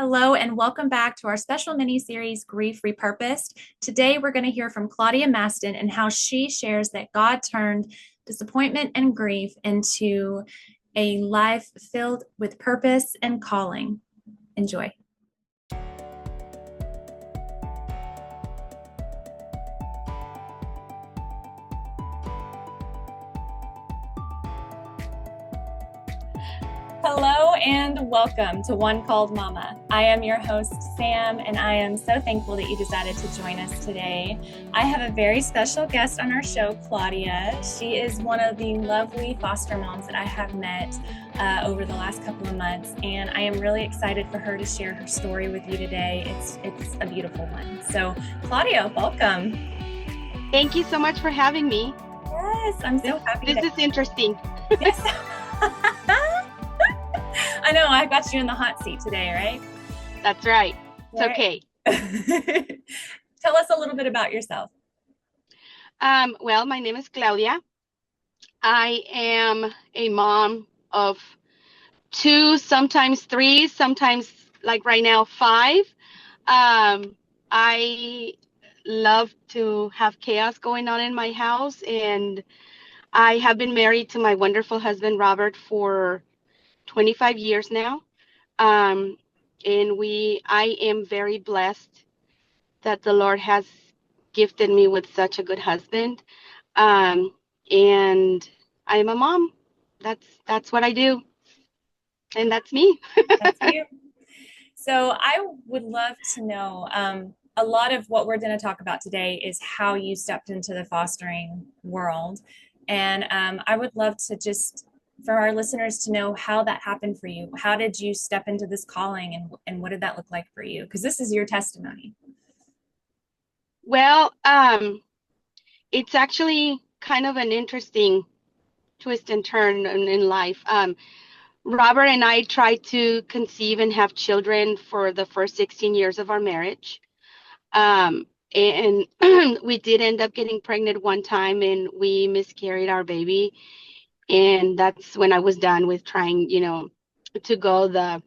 Hello, and welcome back to our special mini-series, Grief Repurposed. Today, we're going to hear from Claudia Mastin and how she shares that God turned disappointment and grief into a life filled with purpose and calling. Enjoy. Hello and welcome to One Called Mama. I am your host, Sam, and I am so thankful that you decided to join us today. I have a very special guest on our show, Claudia. She is one of the lovely foster moms that I have met over the last couple of months, and I am really excited for her to share her story with you today. It's a beautiful one. So, Claudia, welcome. Thank you so much for having me. Yes, I'm so happy. This is interesting. Yes. I know, I got you in the hot seat today, right? That's right. It's okay. Tell us a little bit about yourself. Well, my name is Claudia. I am a mom of 2, sometimes 3, sometimes like right now 5. I love to have chaos going on in my house, and I have been married to my wonderful husband, Robert, for 25 years now. And I am very blessed that the Lord has gifted me with such a good husband. And I'm a mom. That's what I do. And that's me. That's you. So I would love to know, a lot of what we're going to talk about today is how you stepped into the fostering world. And I would love to just, for our listeners to know how that happened for you. How did you step into this calling, and what did that look like for you? Because this is your testimony. Well, it's actually kind of an interesting twist and turn in life. Robert and I tried to conceive and have children for the first 16 years of our marriage. And we did end up getting pregnant one time, and we miscarried our baby. And that's when I was done with trying, to go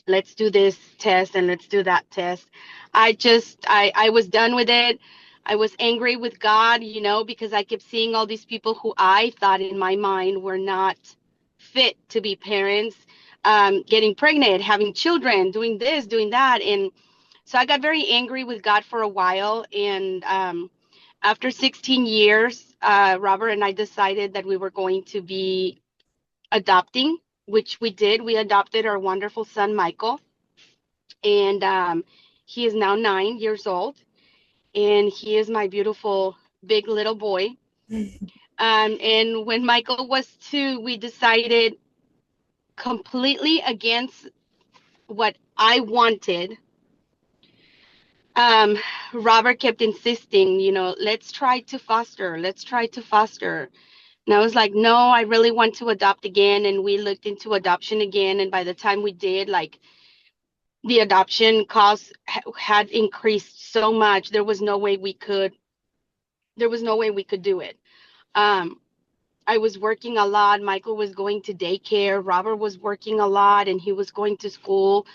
let's do this test and let's do that test. I was done with it. I was angry with God, because I kept seeing all these people who I thought in my mind were not fit to be parents, getting pregnant, having children, doing this, doing that. And so I got very angry with God for a while. And after 16 years, Robert and I decided that we were going to be adopting, which we did. We adopted our wonderful son, Michael. And he is now 9 years old. And he is my beautiful, big little boy. And when Michael was 2, we decided completely against what I wanted. Robert kept insisting, let's try to foster. Let's try to foster. And I was like, no, I really want to adopt again. And we looked into adoption again. And by the time we did, the adoption cost had increased so much. There was no way we could do it. I was working a lot. Michael was going to daycare. Robert was working a lot, and he was going to school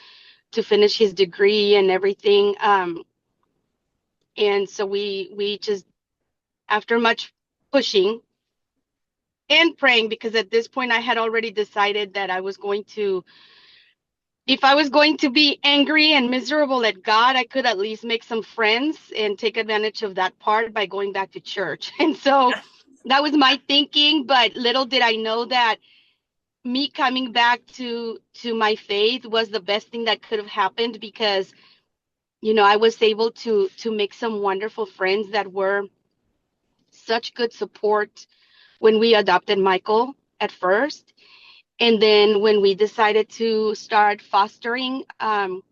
to finish his degree and everything. And so we just, after much pushing and praying, because at this point I had already decided that if I was going to be angry and miserable at God, I could at least make some friends and take advantage of that part by going back to church. And so that was my thinking, but little did I know that me coming back to my faith was the best thing that could have happened, because I was able to make some wonderful friends that were such good support when we adopted Michael at first. And then when we decided to start fostering, and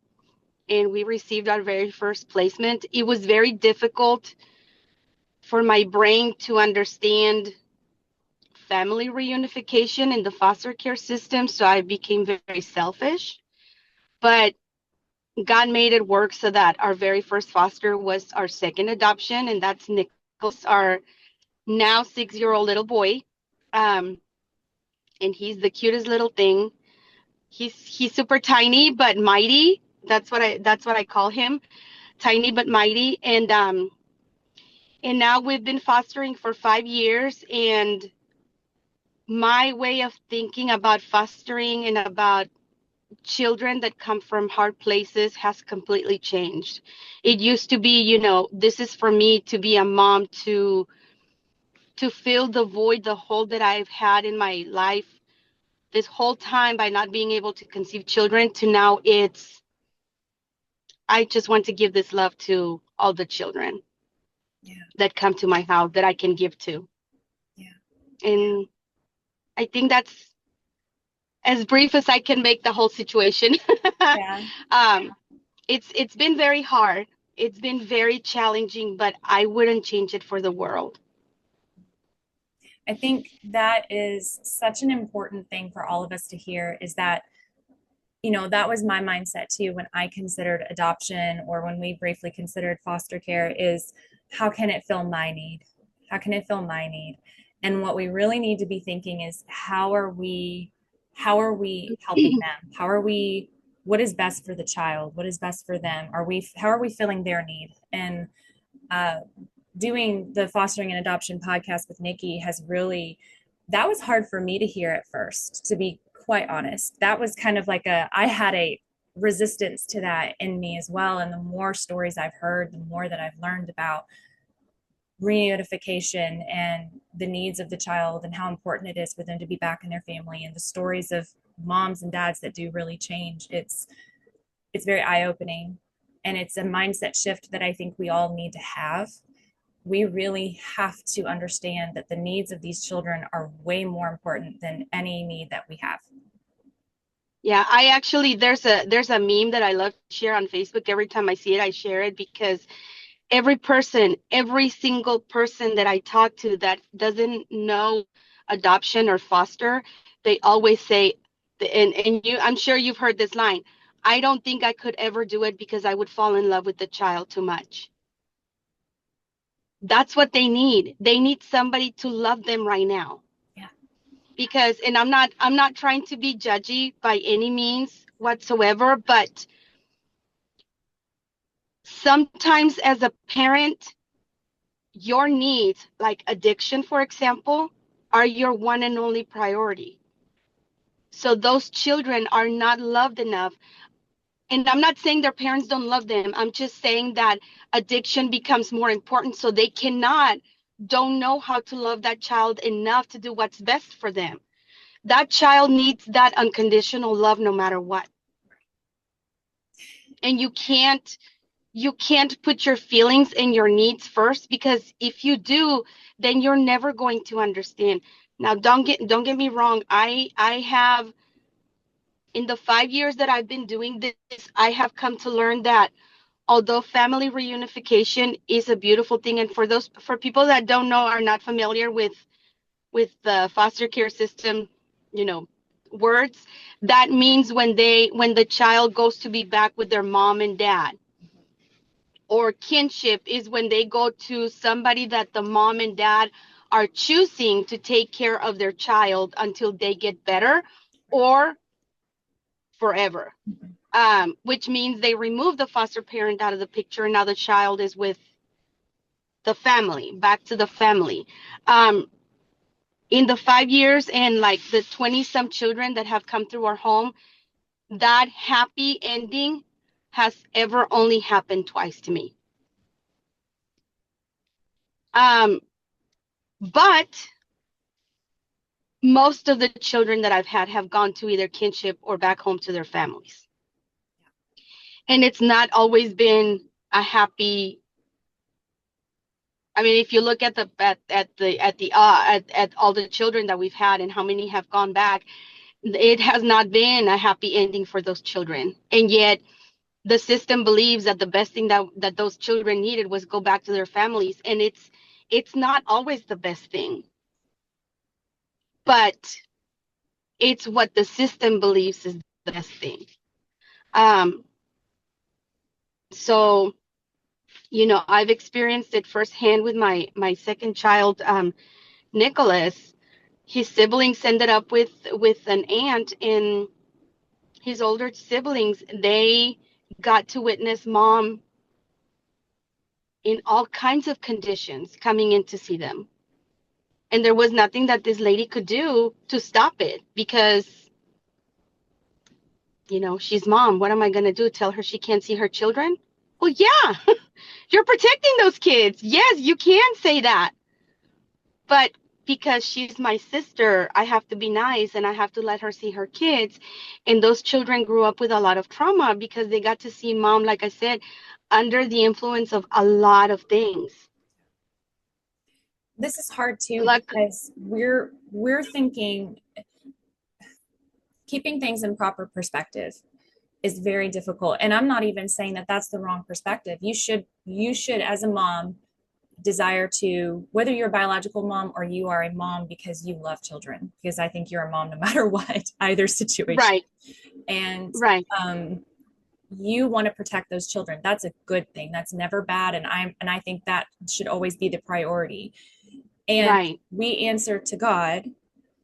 we received our very first placement, it was very difficult for my brain to understand family reunification in the foster care system. So I became very selfish. But God made it work so that our very first foster was our second adoption, and that's Nicholas, our now 6-year-old little boy. And he's the cutest little thing. He's super tiny but mighty. That's what I call him, tiny but mighty. And now we've been fostering for 5 years, and my way of thinking about fostering and about children that come from hard places has completely changed. It used to be, this is for me to be a mom to fill the void, the hole that I've had in my life this whole time by not being able to conceive children, to now it's I just want to give this love to all the children Yeah. that come to my house that I can give to. Yeah. And I think that's as brief as I can make the whole situation. Yeah. um, it's been very hard. It's been very challenging, but I wouldn't change it for the world. I think that is such an important thing for all of us to hear is that, that was my mindset too when I considered adoption or when we briefly considered foster care is how can it fill my need? How can it fill my need? And what we really need to be thinking is how are we helping them? What is best for the child? What is best for them? How are we filling their need? And uh, doing the fostering and adoption podcast with Nikki that was hard for me to hear at first, to be quite honest. That was kind of like I had a resistance to that in me as well. And the more stories I've heard, the more that I've learned about reunification and the needs of the child and how important it is for them to be back in their family and the stories of moms and dads that do really change. It's very eye-opening, and it's a mindset shift that I think we all need to have. We really have to understand that the needs of these children are way more important than any need that we have. Yeah, I actually there's a meme that I love to share on Facebook. Every time I see it, I share it because every single person that I talk to that doesn't know adoption or foster, they always say, I'm sure you've heard this line, I don't think I could ever do it because I would fall in love with the child too much. That's what they need. They need somebody to love them right now. Yeah. Because, and I'm not trying to be judgy by any means whatsoever, but sometimes as a parent, your needs, like addiction, for example, are your one and only priority. So those children are not loved enough. And I'm not saying their parents don't love them. I'm just saying that addiction becomes more important. So they don't know how to love that child enough to do what's best for them. That child needs that unconditional love no matter what. And you can't put your feelings and your needs first, because if you do, then you're never going to understand. Now, don't get me wrong. I have, in the 5 years that I've been doing this, I have come to learn that although family reunification is a beautiful thing, and for people that don't know, are not familiar with the foster care system, you know, words, that means when the child goes to be back with their mom and dad. Or kinship is when they go to somebody that the mom and dad are choosing to take care of their child until they get better, or forever. Which means they remove the foster parent out of the picture, and now the child is with the family, back to the family. In the 5 years and like the 20 some children that have come through our home, that happy ending has ever only happened twice to me. But most of the children that I've had have gone to either kinship or back home to their families. And it's not always been a happy. I mean, if you look at all the children that we've had and how many have gone back, it has not been a happy ending for those children. And yet the system believes that the best thing that those children needed was go back to their families. And it's not always the best thing. But it's what the system believes is the best thing. So, I've experienced it firsthand with my second child, Nicholas. His siblings ended up with an aunt, and his older siblings, they got to witness mom in all kinds of conditions coming in to see them. And there was nothing that this lady could do to stop it because, she's mom. What am I going to do? Tell her she can't see her children? Well, yeah, you're protecting those kids. Yes, you can say that. But because she's my sister, I have to be nice and I have to let her see her kids. And those children grew up with a lot of trauma because they got to see mom, like I said, under the influence of a lot of things. This is hard too, Like, because we're thinking keeping things in proper perspective is very difficult. And I'm not even saying that that's the wrong perspective. You should as a mom desire to, whether you're a biological mom or you are a mom because you love children, because I think you're a mom no matter what, either situation. right, And right, you want to protect those children. That's a good thing. That's never bad. And I think that should always be the priority. And right, we answer to God,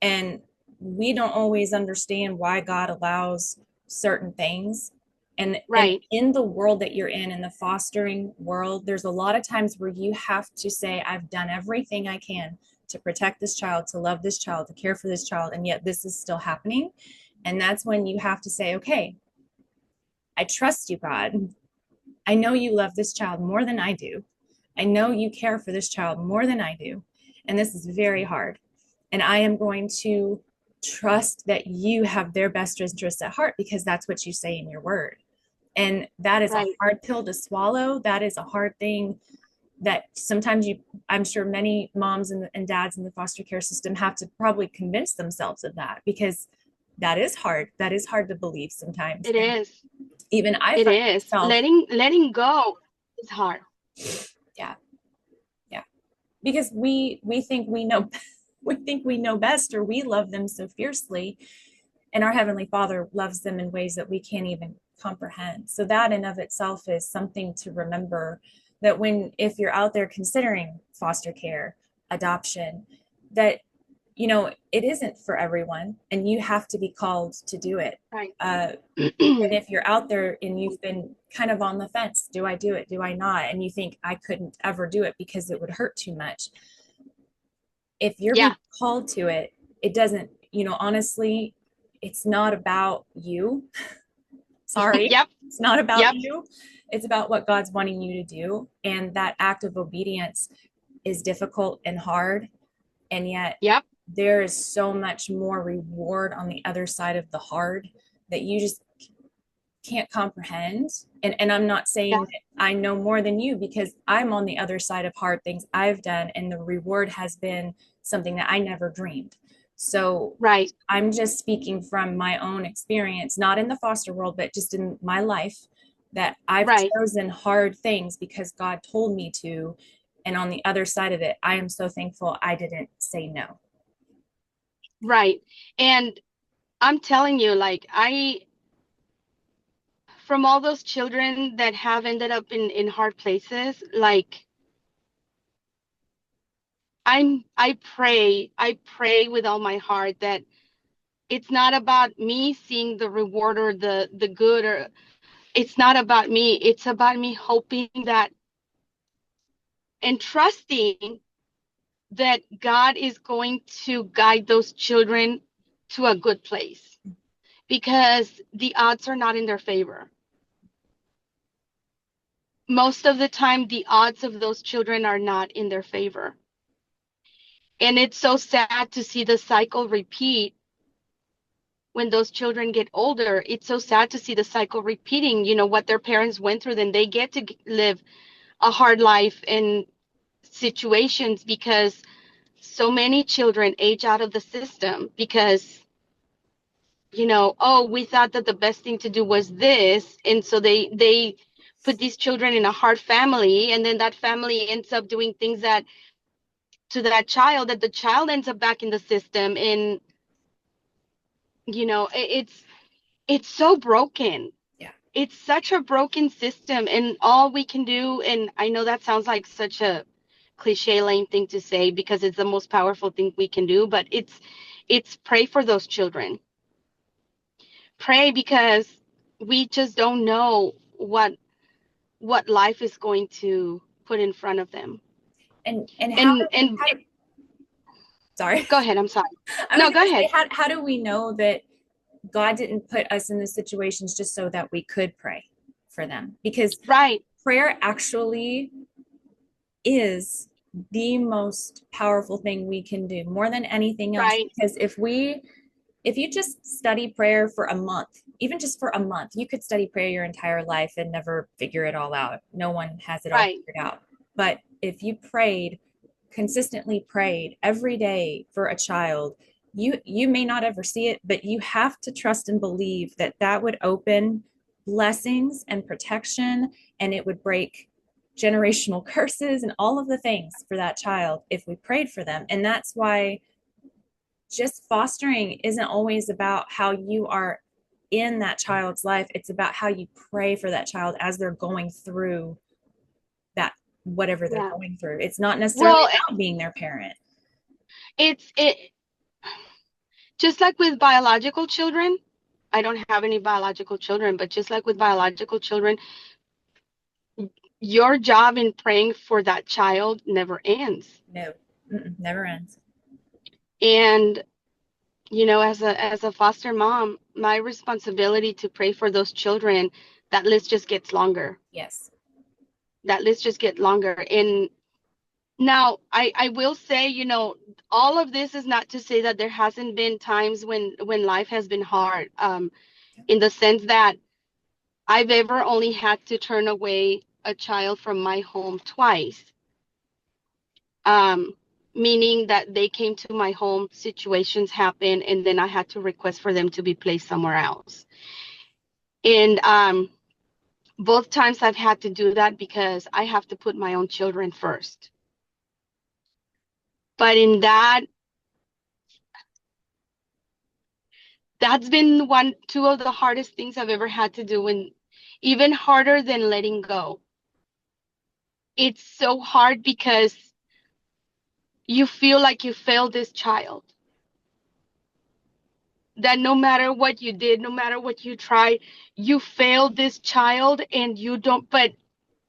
and we don't always understand why God allows certain things. And right, in the world that you're in the fostering world, there's a lot of times where you have to say, I've done everything I can to protect this child, to love this child, to care for this child, and yet this is still happening. And that's when you have to say, okay, I trust you, God. I know you love this child more than I do. I know you care for this child more than I do. And this is very hard. And I am going to trust that you have their best interests at heart, because that's what you say in your word. And that is a right, hard pill to swallow. That is a hard thing that sometimes I'm sure many moms and dads in the foster care system have to probably convince themselves of that, because that is hard. That is hard to believe sometimes. it And is. even I It find is. myself, Letting go is hard. yeah, yeah, because we think we know, we think we know best, or we love them so fiercely, and our Heavenly Father loves them in ways that we can't even comprehend. So that in of itself is something to remember, that if you're out there considering foster care, adoption, that it isn't for everyone, and you have to be called to do it. Right. And if you're out there and you've been kind of on the fence, do I do it? Do I not? And you think, I couldn't ever do it because it would hurt too much. If you're Yeah. being called to it, it doesn't, honestly, it's not about you. Sorry. Yep. It's not about Yep. you. It's about what God's wanting you to do. And that act of obedience is difficult and hard. And yet Yep. there is so much more reward on the other side of the hard that you just can't comprehend. And I'm not saying Yeah. that I know more than you, because I'm on the other side of hard things I've done, and the reward has been something that I never dreamed. So Right. I'm just speaking from my own experience, not in the foster world, but just in my life, that I've Right. chosen hard things because God told me to. And on the other side of it, I am so thankful I didn't say no. Right. And I'm telling you, like, from all those children that have ended up in hard places, like, I pray with all my heart that it's not about me seeing the reward or the good, or it's not about me. It's about me hoping that and trusting that God is going to guide those children to a good place, because the odds are not in their favor. Most of the time, the odds of those children are not in their favor. And it's so sad to see the cycle repeat when those children get older. It's so sad to see the cycle repeating, what their parents went through. Then they get to live a hard life in situations because so many children age out of the system because, oh, we thought that the best thing to do was this. And so they put these children in a hard family, and then that family ends up doing things that to that child, that the child ends up back in the system. And it's so broken. Yeah. It's such a broken system, and all we can do, and I know that sounds like such a cliche lame thing to say because it's the most powerful thing we can do, but it's pray for those children. Pray, because we just don't know what life is going to put in front of them. And And sorry. go ahead, I'm sorry. I was No, going go to say, ahead. how do we know that God didn't put us in the situations just so that we could pray for them? Because Right, prayer actually is the most powerful thing we can do more than anything else. right, Because if you just study prayer for a month, even just for a month, you could study prayer your entire life and never figure it all out. No one has it all right, figured out. But if you consistently prayed every day for a child, you may not ever see it, but you have to trust and believe that that would open blessings and protection, and it would break generational curses and all of the things for that child if we prayed for them. And that's why just fostering isn't always about how you are in that child's life. It's about how you pray for that child as they're going through that, whatever they're yeah. going through. It's not necessarily Well, about being their parent. it just like with biological children. I don't have any biological children, but just like with biological children, your job in praying for that child never ends. No, never ends. And as a foster mom, my responsibility to pray for those children, that list just gets longer. Yes. That list just gets longer. And now I will say, all of this is not to say that there hasn't been times when life has been hard, in the sense that I've ever only had to turn away a child from my home twice. Um, Meaning that they came to my home, situations happened, and then I had to request for them to be placed somewhere else. And both times I've had to do that because I have to put my own children first. But in that's been two of the hardest things I've ever had to do, and even harder than letting go. It's so hard because you feel like you failed this child. That no matter what you did, no matter what you tried, you failed this child, and you don't, but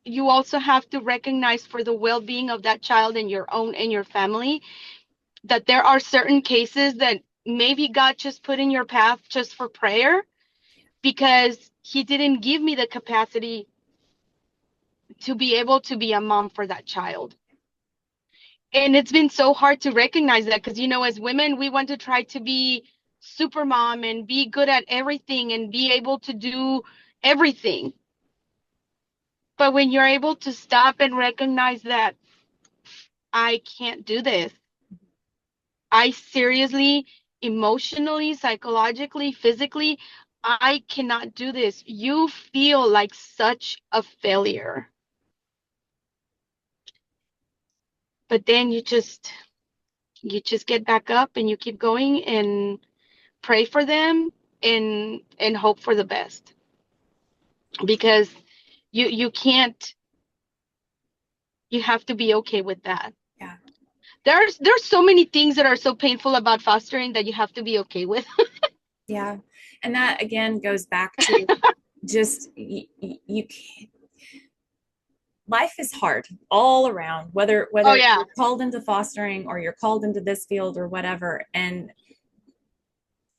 you also have to recognize, for the well-being of that child and your own and your family, that there are certain cases that maybe God just put in your path just for prayer, because he didn't give me the capacity to be able to be a mom for that child. And it's been so hard to recognize that, because as women, we want to try to be super mom and be good at everything and be able to do everything. But when you're able to stop and recognize that I can't do this, I seriously, emotionally, psychologically, physically, I cannot do this, you feel like such a failure. But then you just get back up and you keep going and pray for them, and hope for the best, because you can't, you have to be okay with that. Yeah. There's so many things that are so painful about fostering that you have to be okay with. Yeah. And that again goes back to just you can't, life is hard all around, whether Oh yeah. you're called into fostering or you're called into this field or whatever. And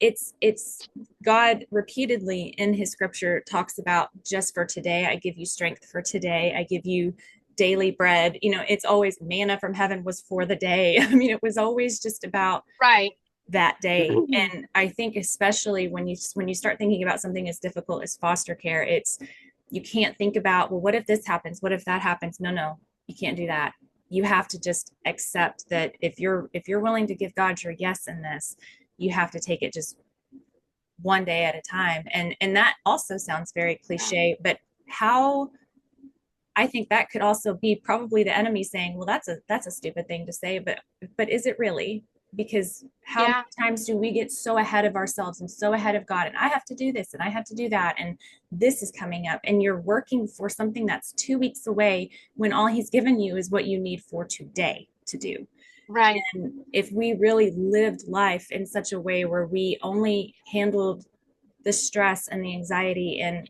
it's God repeatedly in his scripture talks about, just for today I give you strength, for today I give you daily bread. It's always manna from heaven was for the day. I mean, it was always just about Right. that day. And I think especially when you start thinking about something as difficult as foster care, you can't think about, well, what if this happens, what if that happens? No, you can't do that. You have to just accept that if you're willing to give God your yes in this, you have to take it just one day at a time. And that also sounds very cliche, but how, I think that could also be probably the enemy saying, well, that's a stupid thing to say, but is it really? Because how Yeah. many times do we get so ahead of ourselves and so ahead of God, and I have to do this and I have to do that, and this is coming up, and you're working for something that's 2 weeks away when all he's given you is what you need for today to do. Right. And if we really lived life in such a way where we only handled the stress and the anxiety and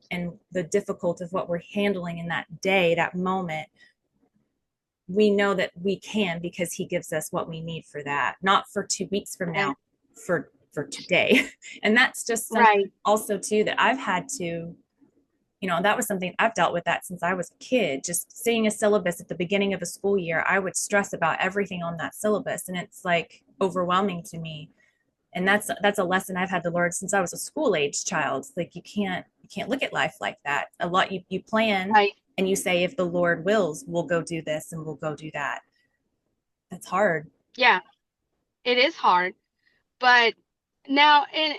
the difficulty of what we're handling in that day, that moment, we know that we can, because he gives us what we need for that, not for 2 weeks from now, Right. for today. And that's just something Right. also too that I've had to, that was something I've dealt with that since I was a kid. Just seeing a syllabus at the beginning of a school year, I would stress about everything on that syllabus, and it's like overwhelming to me. And that's a lesson I've had to learn since I was a school age child. Like you can't look at life like that. A lot, you plan Right. and you say, if the Lord wills, we'll go do this and we'll go do that. That's hard. Yeah, it is hard. But now, and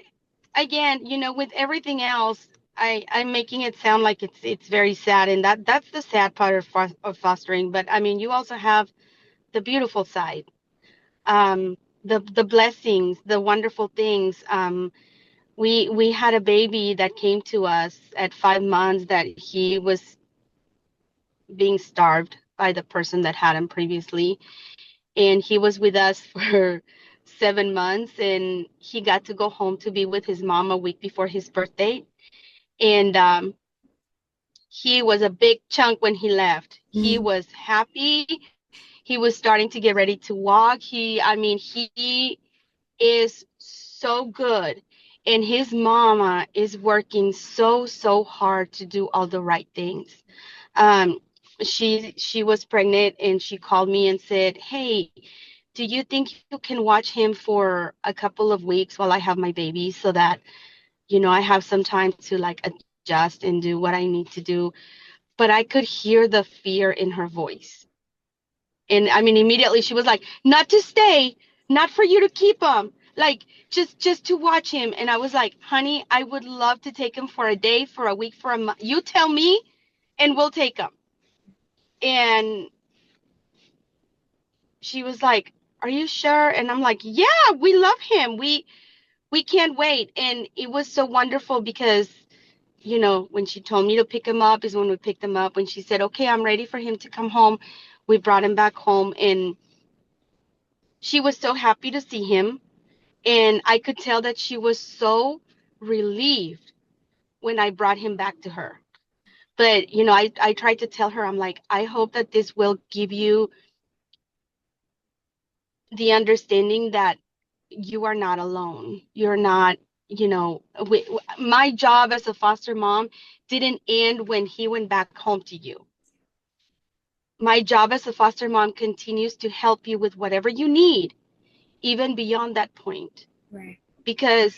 again, with everything else, I'm making it sound like it's very sad, and that's the sad part of fostering. But I mean, you also have the beautiful side, the blessings, the wonderful things. We had a baby that came to us at 5 months that he was being starved by the person that had him previously, and he was with us for 7 months, and he got to go home to be with his mom a week before his birthday. And he was a big chunk when he left. He Mm. was happy. He was starting to get ready to walk. He is so good. And his mama is working so hard to do all the right things. Um, she was pregnant, and she called me and said, "Hey, do you think you can watch him for a couple of weeks while I have my baby, so that, I have some time to like adjust and do what I need to do?" But I could hear the fear in her voice. And I mean, immediately she was like, "Not to stay, not for you to keep him, like just to watch him." And I was like, "Honey, I would love to take him for a day, for a week, for a month. You tell me, and we'll take him." And she was like, "Are you sure?" And I'm like, "Yeah, we love him. We can't wait." And it was so wonderful because, when she told me to pick him up is when we picked him up. When she said, "Okay, I'm ready for him to come home," we brought him back home, and she was so happy to see him. And I could tell that she was so relieved when I brought him back to her. But, I tried to tell her, I'm like, I hope that this will give you the understanding that you are not alone. You're not, my job as a foster mom didn't end when he went back home to you. My job as a foster mom continues to help you with whatever you need, even beyond that point. Right. Because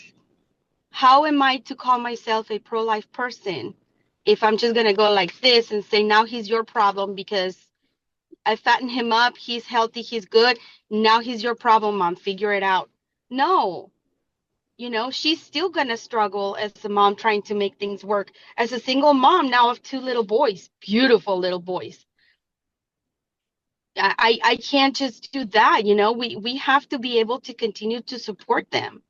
how am I to call myself a pro-life person if I'm just going to go like this and say, now he's your problem because I fattened him up, he's healthy, he's good, now he's your problem, mom, figure it out. No, she's still going to struggle as a mom trying to make things work. As a single mom now of 2 little boys, beautiful little boys. I can't just do that. We have to be able to continue to support them.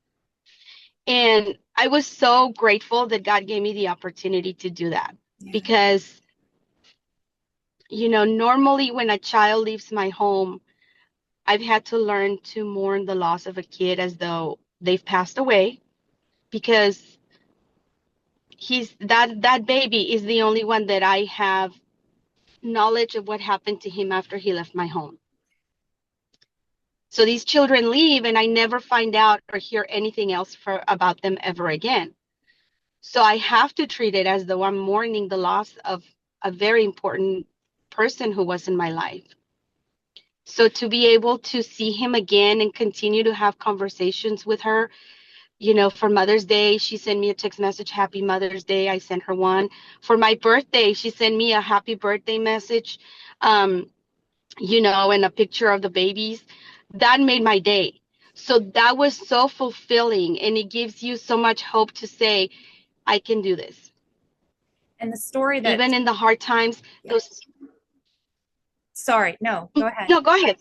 And I was so grateful that God gave me the opportunity to do that. Yeah. Because, normally when a child leaves my home, I've had to learn to mourn the loss of a kid as though they've passed away, because that baby is the only one that I have knowledge of what happened to him after he left my home. So these children leave, and I never find out or hear anything else about them ever again. So I have to treat it as though I'm mourning the loss of a very important person who was in my life. So to be able to see him again and continue to have conversations with her, for Mother's Day, she sent me a text message, "Happy Mother's Day." I sent her one. For my birthday, she sent me a happy birthday message, and a picture of the babies. That made my day. So that was so fulfilling, and it gives you so much hope to say, I can do this. And the story that, Even in the hard times, those. sorry, no, go ahead. No, go ahead.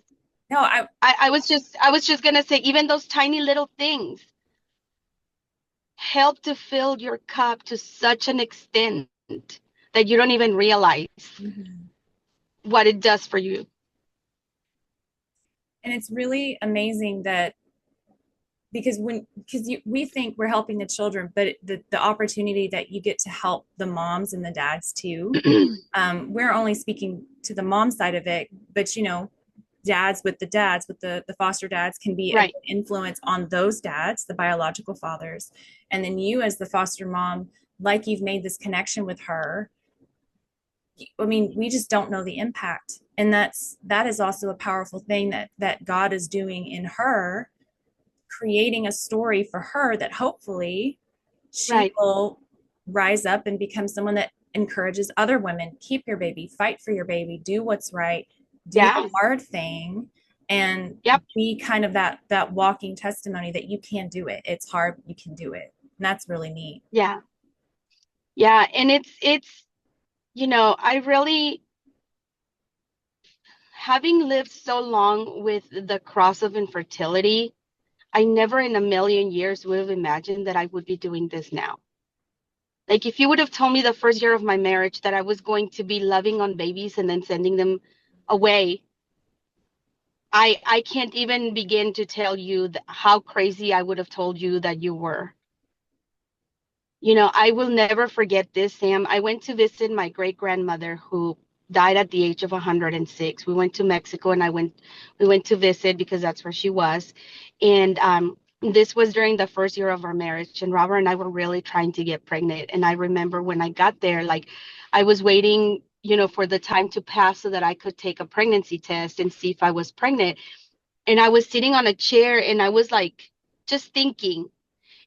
No, I was just gonna say, even those tiny little things help to fill your cup to such an extent that you don't even realize what it does for you. and it's really amazing that because we think we're helping the children, but the opportunity that you get to help the moms and the dads too. We're only speaking to the mom side of it, but dads with the foster dads can be a Right. good influence on those dads, the biological fathers. And then you as the foster mom, like you've made this connection with her. I mean, we just don't know the impact. And that is also a powerful thing that God is doing in her, creating a story for her that hopefully she Right. will rise up and become someone that encourages other women. Keep your baby, fight for your baby, do what's right, do Yeah. the hard thing, and Yep. be kind of that walking testimony that you can do it. It's hard, you can do it. And that's really neat. Yeah. Yeah. And it's, I really, having lived so long with the cross of infertility, I never in a million years would have imagined that I would be doing this now. Like if you would have told me the first year of my marriage that I was going to be loving on babies and then sending them away, I can't even begin to tell you how crazy I would have told you that you were. I will never forget this, Sam. I went to visit my great grandmother who died at the age of 106. We went to Mexico and we went to visit because that's where she was. And this was during the first year of our marriage. And Robert and I were really trying to get pregnant. And I remember when I got there, like I was waiting, for the time to pass so that I could take a pregnancy test and see if I was pregnant. And I was sitting on a chair and I was like, just thinking,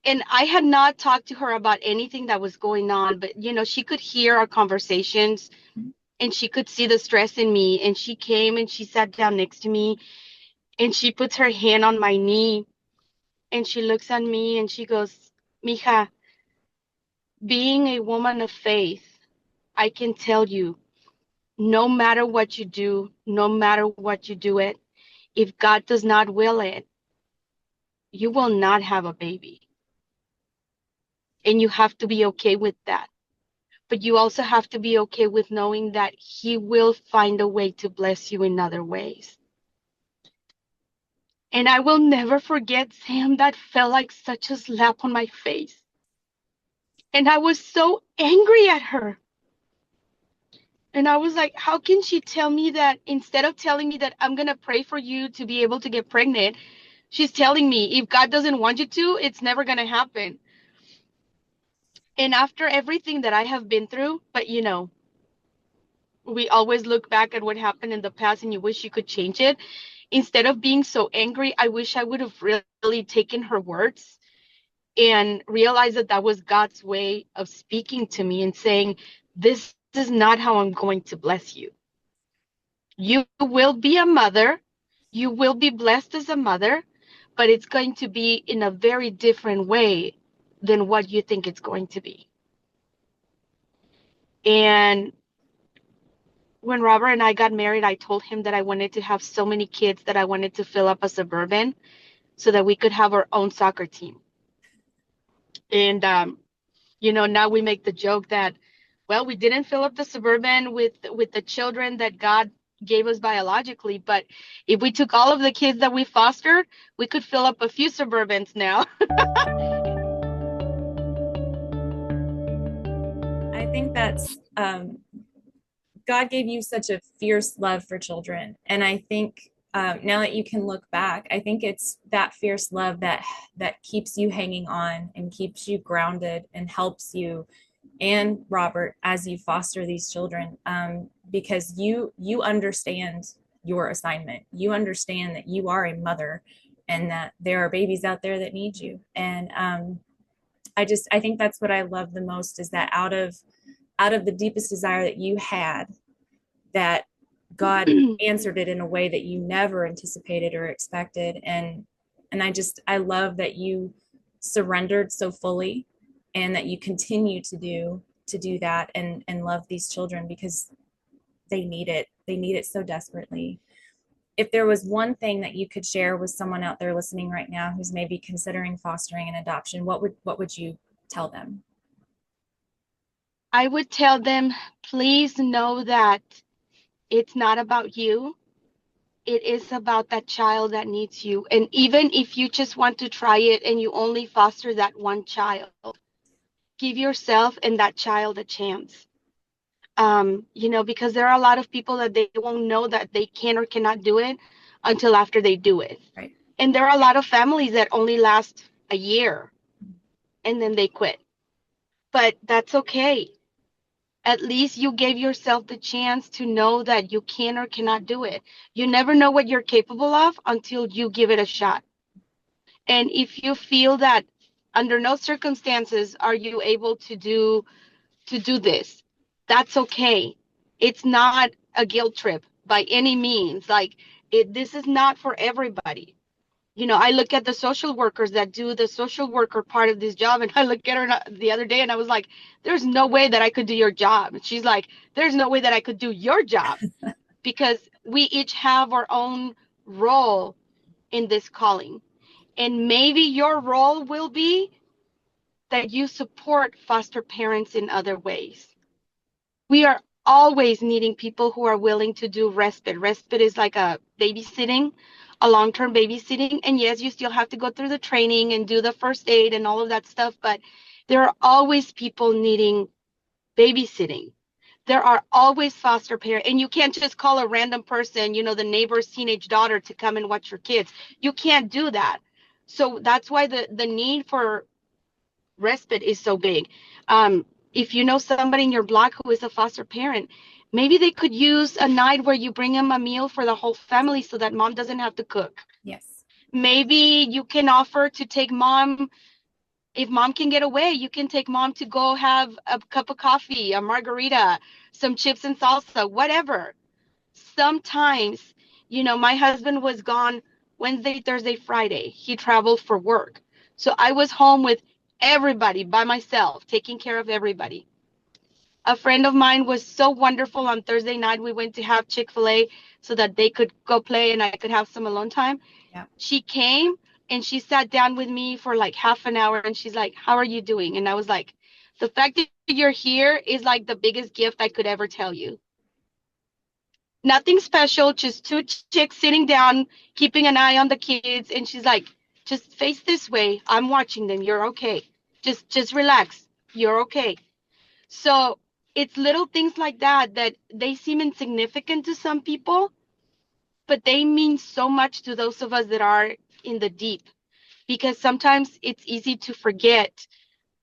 and I had not talked to her about anything that was going on, but she could hear our conversations and she could see the stress in me. And she came and she sat down next to me and she puts her hand on my knee and she looks at me and she goes, Mija, being a woman of faith, I can tell you, no matter what you do, no matter what you do it, if God does not will it, you will not have a baby. And you have to be okay with that. But you also have to be okay with knowing that he will find a way to bless you in other ways. And I will never forget, Sam, that felt like such a slap on my face. And I was so angry at her. And I was like, how can she tell me that instead of telling me that I'm going to pray for you to be able to get pregnant, she's telling me if God doesn't want you to, it's never going to happen. And after everything that I have been through, but we always look back at what happened in the past and you wish you could change it. Instead of being so angry, I wish I would have really taken her words and realized that that was God's way of speaking to me and saying, this is not how I'm going to bless you. You will be a mother. You will be blessed as a mother, but it's going to be in a very different way than what you think it's going to be. And when Robert and I got married, I told him that I wanted to have so many kids that I wanted to fill up a Suburban so that we could have our own soccer team. And, now we make the joke that, well, we didn't fill up the Suburban with the children that God gave us biologically, but if we took all of the kids that we fostered, we could fill up a few Suburbans now. I think that's God gave you such a fierce love for children. And I think now that you can look back, I think it's that fierce love that keeps you hanging on and keeps you grounded and helps you and Robert as you foster these children, because you understand your assignment. You understand that you are a mother and that there are babies out there that need you. And I think that's what I love the most is that out of the deepest desire that you had, that God answered it in a way that you never anticipated or expected. And I love that you surrendered so fully and that you continue to do that and love these children because they need it. They need it so desperately. If there was one thing that you could share with someone out there listening right now who's maybe considering fostering an adoption, what would you tell them? I would tell them, please know that it's not about you. it is about that child that needs you. And even if you just want to try it and you only foster that one child, give yourself and that child a chance. Because there are a lot of people that they won't know that they can or cannot do it until after they do it. Right. And there are a lot of families that only last a year and then they quit. But that's okay. At least you gave yourself the chance to know that you can or cannot do it. You never know what you're capable of until you give it a shot. And if you feel that under no circumstances are you able to do this, that's okay. It's not a guilt trip by any means. Like this is not for everybody. I look at the social workers that do the social worker part of this job, and I look at her the other day and I was like, there's no way that I could do your job. And she's like, there's no way that I could do your job because we each have our own role in this calling. And maybe your role will be that you support foster parents in other ways. We are always needing people who are willing to do respite. Respite is like a long-term babysitting. And yes, you still have to go through the training and do the first aid and all of that stuff, but there are always people needing babysitting. There are always foster parents, and you can't just call a random person, the neighbor's teenage daughter to come and watch your kids. You can't do that. So that's why the need for respite is so big. If you know somebody in your block who is a foster parent, maybe they could use a night where you bring them a meal for the whole family so that mom doesn't have to cook. Yes. Maybe you can offer to take mom, if mom can get away, you can take mom to go have a cup of coffee, a margarita, some chips and salsa, whatever. Sometimes, my husband was gone Wednesday, Thursday, Friday. He traveled for work. So I was home with everybody by myself, taking care of everybody. A friend of mine was so wonderful. On Thursday night, we went to have Chick-fil-A so that they could go play and I could have some alone time. Yeah. She came and she sat down with me for like half an hour and she's like, how are you doing? And I was like, the fact that you're here is like the biggest gift I could ever tell you. Nothing special, just two chicks sitting down, keeping an eye on the kids. And she's like, just face this way. I'm watching them. You're okay. Just relax. You're okay. So it's little things like that they seem insignificant to some people, but they mean so much to those of us that are in the deep, because sometimes it's easy to forget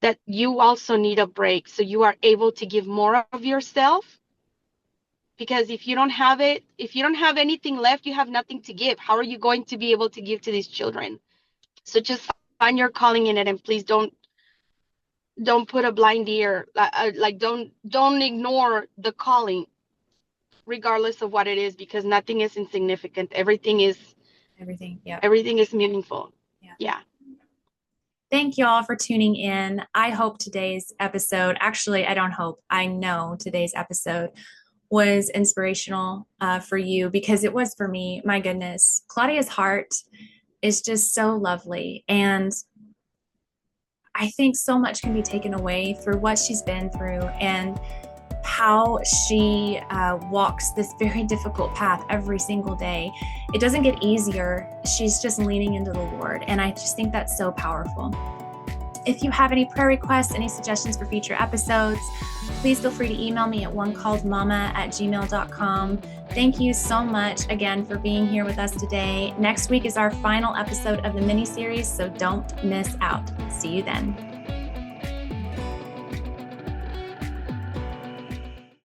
that you also need a break so you are able to give more of yourself. Because if you don't have anything left, you have nothing to give. How are you going to be able to give to these children? So just find your calling in it, and please don't put a blind ear. Like don't ignore the calling, regardless of what it is, because nothing is insignificant. Everything is meaningful. Yeah. Thank you all for tuning in. I hope today's episode, actually, I don't hope, I know today's episode was inspirational for you, because it was for me. My goodness, Claudia's heart is just so lovely. And I think so much can be taken away through what she's been through and how she walks this very difficult path every single day. It doesn't get easier. She's just leaning into the Lord. And I just think that's so powerful. If you have any prayer requests, any suggestions for future episodes, please feel free to email me at onecalledmama@gmail.com. Thank you so much again for being here with us today. Next week is our final episode of the mini-series, so don't miss out. See you then.